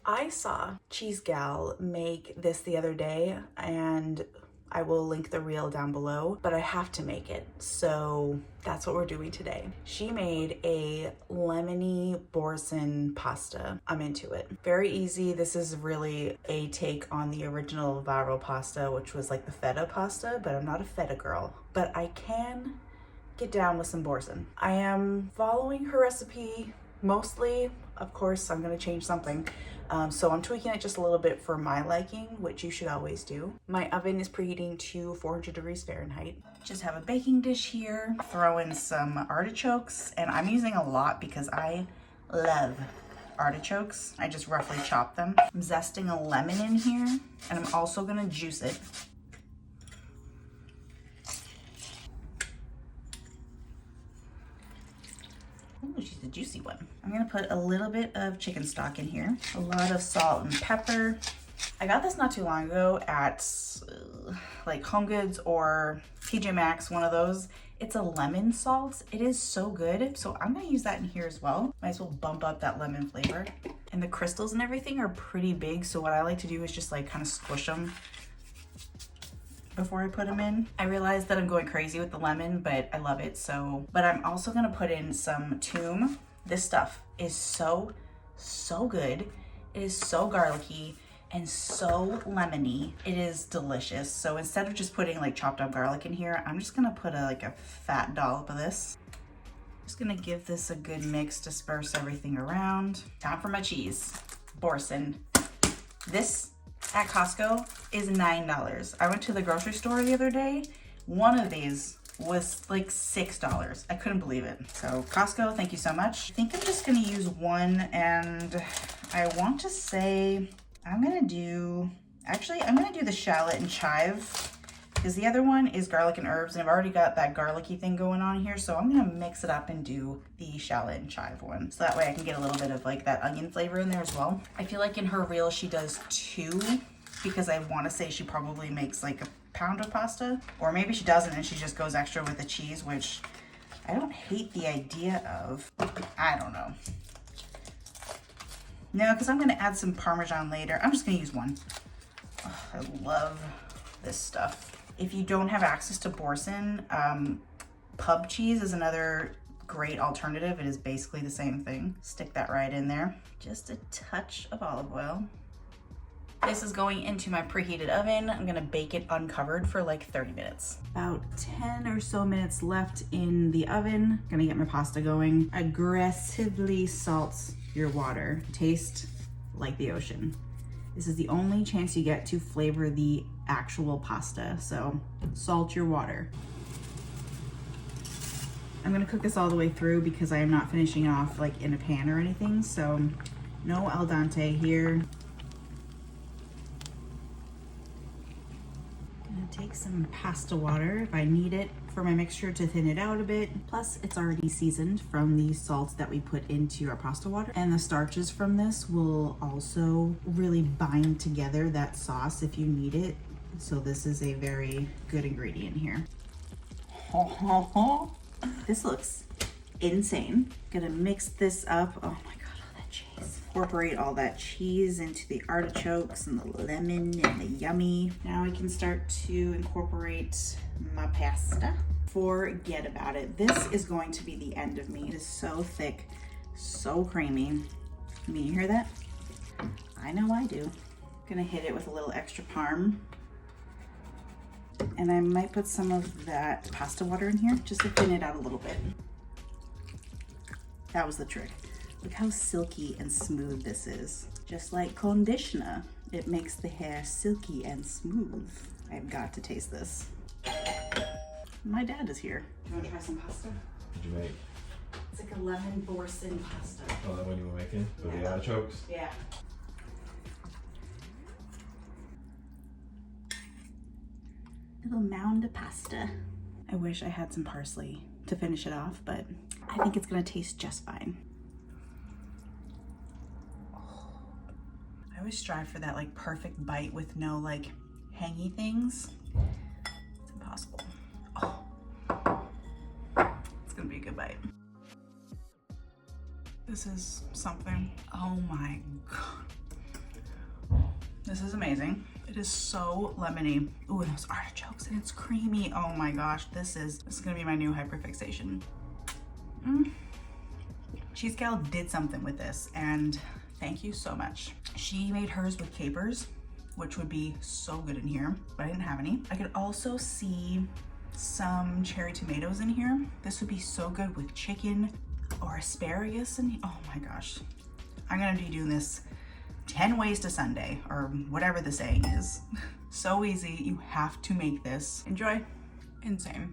I saw Cheesegal make this the other day, and I will link the reel down below, but I have to make it. So that's what we're doing today. She made a lemony Boursin pasta. I'm into it. Very easy. This is really a take on the original Varo pasta, which was like the feta pasta, but I'm not a feta girl. But I can get down with some Boursin. I am following her recipe mostly. Of course, I'm gonna change something. So I'm tweaking it just a little bit for my liking, which you should always do. My oven is preheating to 400 degrees Fahrenheit. Just have a baking dish here. Throw in some artichokes, and I'm using a lot because I love artichokes. I just roughly chop them. I'm zesting a lemon in here, and I'm also gonna juice it. Ooh, she's a juicy one. I'm gonna put a little bit of chicken stock in here, a lot of salt and pepper. I got this not too long ago at like Home Goods or TJ Maxx, one of those. It's a lemon salt. It is so good. So I'm gonna use that in here as well. Might as well bump up that lemon flavor. And the crystals and everything are pretty big. So what I like to do is just like kind of squish them before I put them in. I realize that I'm going crazy with the lemon, but I love it. So, but I'm also gonna put in some toum. This stuff is so good. It is so garlicky and so lemony. It is delicious. So instead of just putting like chopped up garlic in here, I'm just gonna put like a fat dollop of this. Just gonna give this a good mix, disperse everything around. Time for my cheese. Boursin. This at Costco is $9. I went to the grocery store the other day. One of these was like $6. I couldn't believe it. So Costco, thank you so much. I think I'm just gonna use one, and I want to say I'm gonna do the shallot and chive, because the other one is garlic and herbs, and I've already got that garlicky thing going on here. So I'm gonna mix it up and do the shallot and chive one. So that way I can get a little bit of like that onion flavor in there as well. I feel like in her reel she does 2, because I wanna say she probably makes like a pound of pasta, or maybe she doesn't and she just goes extra with the cheese, which I don't hate the idea of. I don't know. No, because I'm gonna add some Parmesan later. I'm just gonna use one. Oh, I love this stuff. If you don't have access to Boursin, pub cheese is another great alternative. It is basically the same thing. Stick that right in there. Just a touch of olive oil. This is going into my preheated oven. I'm gonna bake it uncovered for like 30 minutes. About 10 or so minutes left in the oven. Gonna get my pasta going. Aggressively salt your water. Taste like the ocean. This is the only chance you get to flavor the actual pasta, so salt your water. I'm gonna cook this all the way through because I am not finishing off like in a pan or anything, so no al dente here. Gonna take some pasta water if I need it for my mixture to thin it out a bit. Plus it's already seasoned from the salt that we put into our pasta water, and the starches from this will also really bind together that sauce if you need it. So this is a very good ingredient here. This looks insane. Gonna mix this up. Oh my God, all that cheese. Incorporate all that cheese into the artichokes and the lemon and the yummy. Now we can start to incorporate my pasta. Forget about it. This is going to be the end of me. It is so thick, so creamy. I mean, you hear that? I know I do. Gonna hit it with a little extra parm. And I might put some of that pasta water in here just to thin it out a little bit. That was the trick. Look how silky and smooth this is. Just like conditioner, it makes the hair silky and smooth. I've got to taste this. My dad is here. Do you want to try some pasta? What'd you make? It's like a lemon Boursin pasta. Oh, that one you were making? With Yeah. the artichokes? Yeah. Little mound of pasta. I wish I had some parsley to finish it off, but I think it's gonna taste just fine. I always strive for that like perfect bite with no like hangy things. It's impossible. Oh, it's gonna be a good bite. This is something. Oh my God. This is amazing. It is so lemony. Ooh, and those artichokes, and it's creamy. Oh my gosh, this is gonna be my new hyperfixation. Cheesegal did something with this, and thank you so much. She made hers with capers, which would be so good in here, but I didn't have any. I could also see some cherry tomatoes in here. This would be so good with chicken or asparagus, and oh my gosh. I'm gonna be doing this 10 ways to Sunday, or whatever the saying is. So easy, you have to make this. Enjoy. Insane.